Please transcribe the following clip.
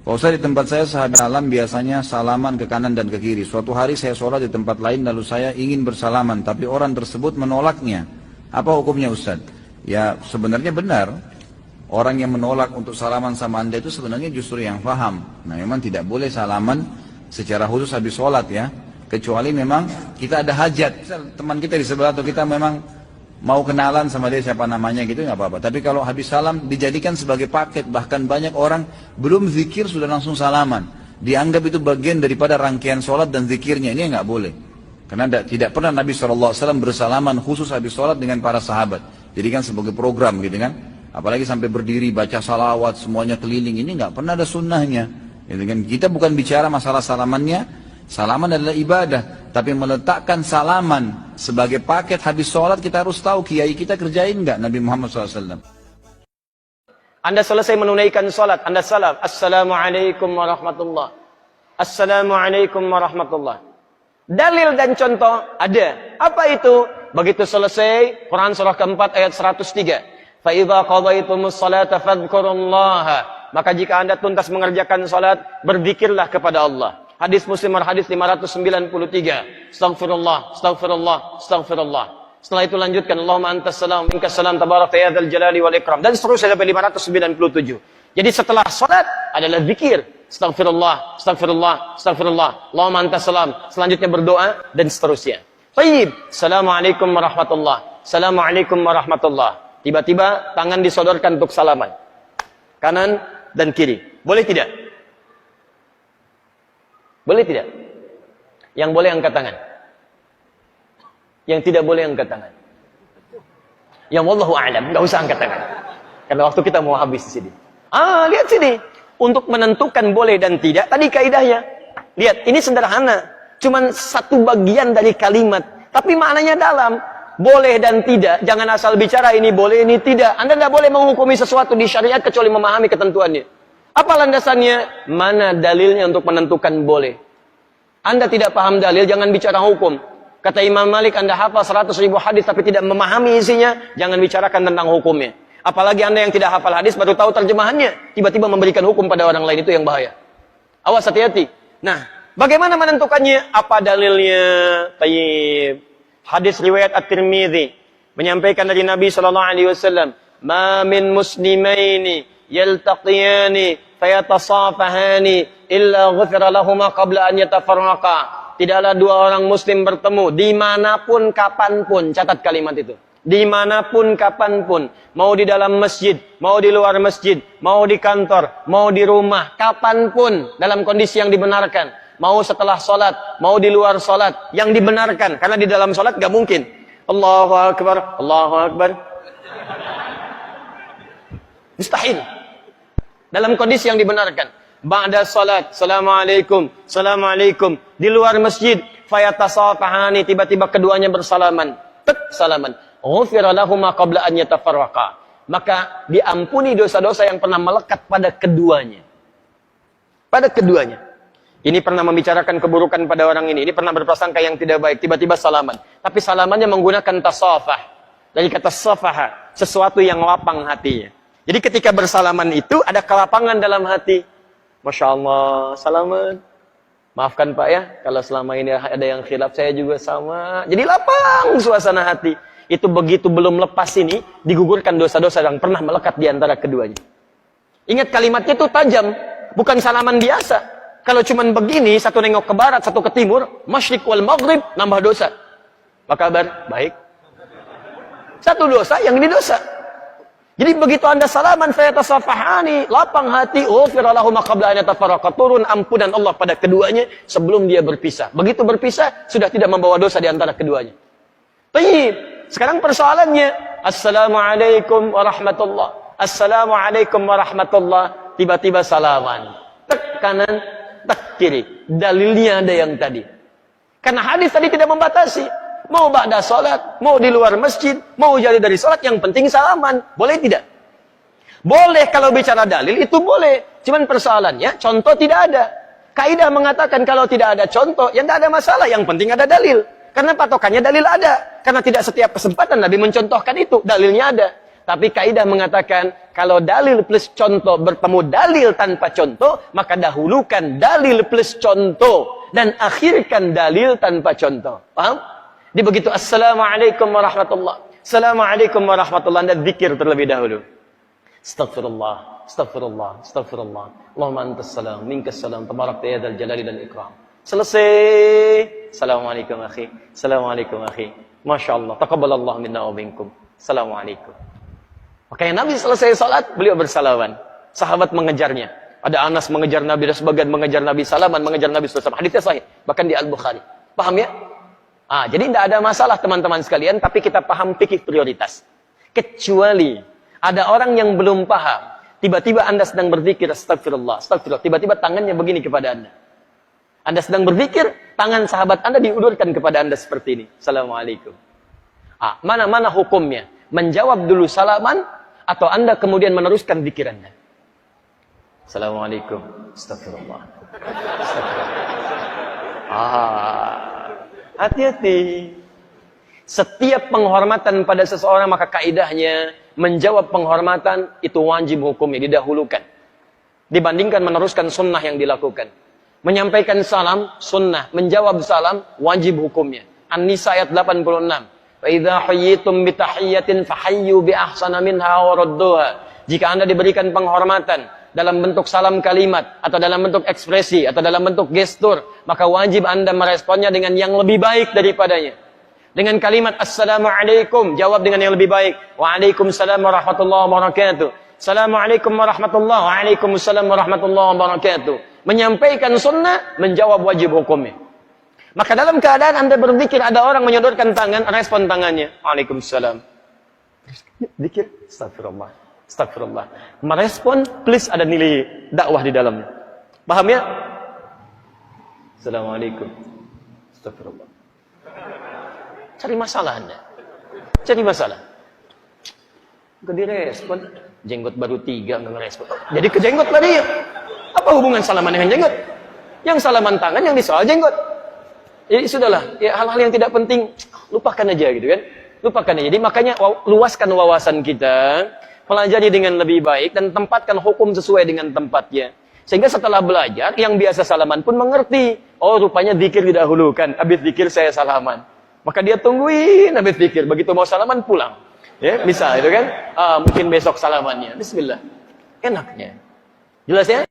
Pak Ustaz, di tempat saya sahabat salam biasanya salaman ke kanan dan ke kiri. Suatu hari saya sholat di tempat lain lalu saya ingin bersalaman, tapi orang tersebut menolaknya. Apa hukumnya Ustaz? Ya sebenarnya benar. Orang yang menolak untuk salaman sama Anda itu sebenarnya justru yang paham. Nah memang tidak boleh salaman secara khusus habis sholat ya. Kecuali memang kita ada hajat. Misal teman kita di sebelah atau kita memang mau kenalan sama dia siapa namanya gitu nggak apa-apa. Tapi kalau habis salam dijadikan sebagai paket, bahkan banyak orang belum zikir sudah langsung salaman. Dianggap itu bagian daripada rangkaian sholat dan zikirnya, ini nggak boleh. Karena tidak pernah Nabi SAW bersalaman khusus habis sholat dengan para sahabat. Jadikan sebagai program gitu kan. Apalagi sampai berdiri baca salawat semuanya keliling, ini nggak pernah ada sunnahnya. Gitu kan. Kita bukan bicara masalah salamannya. Salaman adalah ibadah, tapi meletakkan salaman sebagai paket habis sholat kita harus tahu kiai kita kerjain nggak Nabi Muhammad SAW. Anda selesai menunaikan sholat, Anda salam, Assalamualaikum warahmatullah. Assalamualaikum warahmatullah. Dalil dan contoh ada. Apa itu? Begitu selesai, Quran surah keempat ayat 103. فَإِذَا قَضَيْتُمُ الصَّلَاةَ فَاذْكُرُوا اللَّهَ. Maka jika Anda tuntas mengerjakan sholat, berzikirlah kepada Allah. Hadis Muslim hadis 593. Astaghfirullah, astaghfirullah, astaghfirullah. Setelah itu lanjutkan Allahumma antas salam, minkas salam, tabarakta ya dzal jalali wal ikram, dan seterusnya sampai 597. Jadi setelah salat adalah zikir. Astaghfirullah, astaghfirullah, astaghfirullah. Allahumma antas salam. Selanjutnya berdoa dan seterusnya. Baik. Assalamualaikum warahmatullah. Assalamualaikum warahmatullah. Tiba-tiba tangan disodorkan untuk salaman. Kanan dan kiri. Boleh tidak? Boleh tidak? Yang boleh angkat tangan. Yang tidak boleh angkat tangan. Yang wallahu a'lam, enggak usah angkat tangan. Karena waktu kita mau habis di sini. Lihat sini. Untuk menentukan boleh dan tidak, tadi kaidahnya. Lihat, ini sederhana. Cuman satu bagian dari kalimat, tapi maknanya dalam. Boleh dan tidak, jangan asal bicara ini boleh, ini tidak. Anda tidak boleh menghukumi sesuatu di syariat kecuali memahami ketentuannya. Apa landasannya? Mana dalilnya untuk menentukan boleh? Anda tidak paham dalil, jangan bicara hukum. Kata Imam Malik, Anda hafal 100.000 hadis tapi tidak memahami isinya, jangan bicarakan tentang hukumnya. Apalagi Anda yang tidak hafal hadis baru tahu terjemahannya, tiba-tiba memberikan hukum pada orang lain, itu yang bahaya. Awas, hati-hati. Nah, bagaimana menentukannya? Apa dalilnya? Tayyib. Hadis riwayat At-Tirmidzi menyampaikan dari Nabi SAW, "Ma min muslimaini yaltaqiyani fayatasafahani illa ghufira lahuma qabla an yatafarraqa." Tidaklah dua orang muslim bertemu dimanapun kapanpun, catat kalimat itu, dimanapun kapanpun, mau di dalam masjid, mau di luar masjid, mau di kantor, mau di rumah, kapanpun dalam kondisi yang dibenarkan, mau setelah sholat, mau di luar sholat, yang dibenarkan, karena di dalam sholat gak mungkin Allahu Akbar, Allahu Akbar, mustahil. Dalam kondisi yang dibenarkan, ba'da salat, Assalamualaikum, Assalamualaikum. Di luar masjid, fayatasafahani, tiba-tiba keduanya bersalaman. Salaman. Ghufira lahuma qabla an yatafarraqa. Maka diampuni dosa-dosa yang pernah melekat pada keduanya. Pada keduanya. Ini pernah membicarakan keburukan pada orang ini pernah berprasangka yang tidak baik, tiba-tiba salaman. Tapi salamannya menggunakan tasafah. Dari kata safaha, sesuatu yang lapang hatinya. Jadi ketika bersalaman itu ada kelapangan dalam hati. Masya Allah, salaman. Maafkan Pak ya, kalau selama ini ada yang khilaf, saya juga sama. Jadi lapang suasana hati. Itu begitu belum lepas ini, digugurkan dosa-dosa yang pernah melekat di antara keduanya. Ingat kalimatnya itu tajam, bukan salaman biasa. Kalau cuman begini, satu nengok ke barat, satu ke timur, masyriq wal maghrib, nambah dosa. Apa kabar? Baik. Satu dosa, yang ini dosa. Jadi begitu Anda salaman, fayatasafahani, lapang hati, ghufira lahuma qabla an yatafarraqa, turun ampunan Allah pada keduanya sebelum dia berpisah. Begitu berpisah, sudah tidak membawa dosa di antara keduanya. Baik. Sekarang persoalannya, Assalamualaikum warahmatullah. Assalamualaikum warahmatullah. Tiba-tiba salaman. Tek kanan, tek kiri. Dalilnya ada yang tadi. Karena hadis tadi tidak membatasi. Mau ba'da salat, mau di luar masjid, mau jadi dari salat, yang penting salaman. Boleh tidak? Boleh kalau bicara dalil, itu boleh. Cuman persoalannya, contoh tidak ada. Kaidah mengatakan kalau tidak ada contoh, ya tidak ada masalah. Yang penting ada dalil. Karena patokannya dalil ada. Karena tidak setiap kesempatan Nabi mencontohkan itu. Dalilnya ada. Tapi kaidah mengatakan, kalau dalil plus contoh bertemu dalil tanpa contoh, maka dahulukan dalil plus contoh dan akhirkan dalil tanpa contoh. Paham? Di begitu assalamualaikum warahmatullah. Assalamualaikum warahmatullah, Anda zikir terlebih dahulu. Astaghfirullah, astaghfirullah, astaghfirullah. Allahumma antas salam, minkas salam, tabarakta ya dzal jalali dan ikram. Selesai. Assalamualaikum akhi. Assalamualaikum akhi. Masya Allah. Taqabbalallahu minna wa minkum. Assalamualaikum. Makanya Nabi selesai salat, beliau bersalaman. Sahabat mengejarnya. Ada Anas mengejar Nabi, dan sebagian mengejar Nabi, salaman mengejar Nabi SAW. Hadisnya sahih. Bahkan di Al-Bukhari. Paham ya? Jadi tidak ada masalah teman-teman sekalian, tapi kita paham fikih prioritas. Kecuali ada orang yang belum paham. Tiba-tiba Anda sedang berzikir, astagfirullah, astagfirullah. Tiba-tiba tangannya begini kepada Anda. Anda sedang berzikir, tangan sahabat Anda diulurkan kepada Anda seperti ini. Assalamualaikum. Mana hukumnya? Menjawab dulu salaman, atau Anda kemudian meneruskan zikir Anda? Assalamualaikum. Astagfirullah. Astagfirullah. Hati-hati. Setiap penghormatan pada seseorang, maka kaidahnya menjawab penghormatan itu wajib hukumnya, didahulukan. Dibandingkan meneruskan sunnah yang dilakukan. Menyampaikan salam, sunnah. Menjawab salam, wajib hukumnya. An-Nisa ayat 86. Fa idza hayyitum bi tahiyyatin fahayyu bi ahsana minha wa radduha. Jika Anda diberikan penghormatan dalam bentuk salam kalimat, atau dalam bentuk ekspresi, atau dalam bentuk gestur, maka wajib Anda meresponnya dengan yang lebih baik daripadanya. Dengan kalimat assalamualaikum, jawab dengan yang lebih baik. Waalaikumsalam warahmatullahi wabarakatuh. Assalamualaikum warahmatullahi, waalaikumsalam warahmatullahi wabarakatuh. Menyampaikan sunnah, menjawab wajib hukumnya. Maka dalam keadaan Anda berzikir, ada orang menyodorkan tangan, respon tangannya. Waalaikumsalam. Zikir, astagfirullah. Astagfirullah. Merespon, please ada nilai dakwah di dalamnya. Paham ya? Assalamualaikum. Astagfirullah. Cari masalah Anda. Cari masalah. Gak direspon. Jenggot baru 3, gak ngerespon. Jadi ke jenggot lagi ya. Apa hubungan salaman dengan jenggot? Yang salaman tangan, yang disoal jenggot. Jadi sudahlah. Ya, hal-hal yang tidak penting, lupakan aja gitu kan. Lupakan aja. Jadi makanya luaskan wawasan kita. Pelajari dengan lebih baik dan tempatkan hukum sesuai dengan tempatnya. Sehingga setelah belajar, yang biasa salaman pun mengerti. Oh, rupanya zikir didahulukan. Habis zikir saya salaman. Maka dia tungguin habis zikir. Begitu mau salaman, pulang. Ya, bisa itu kan? Mungkin besok salamannya. Bismillah. Enaknya. Jelas ya?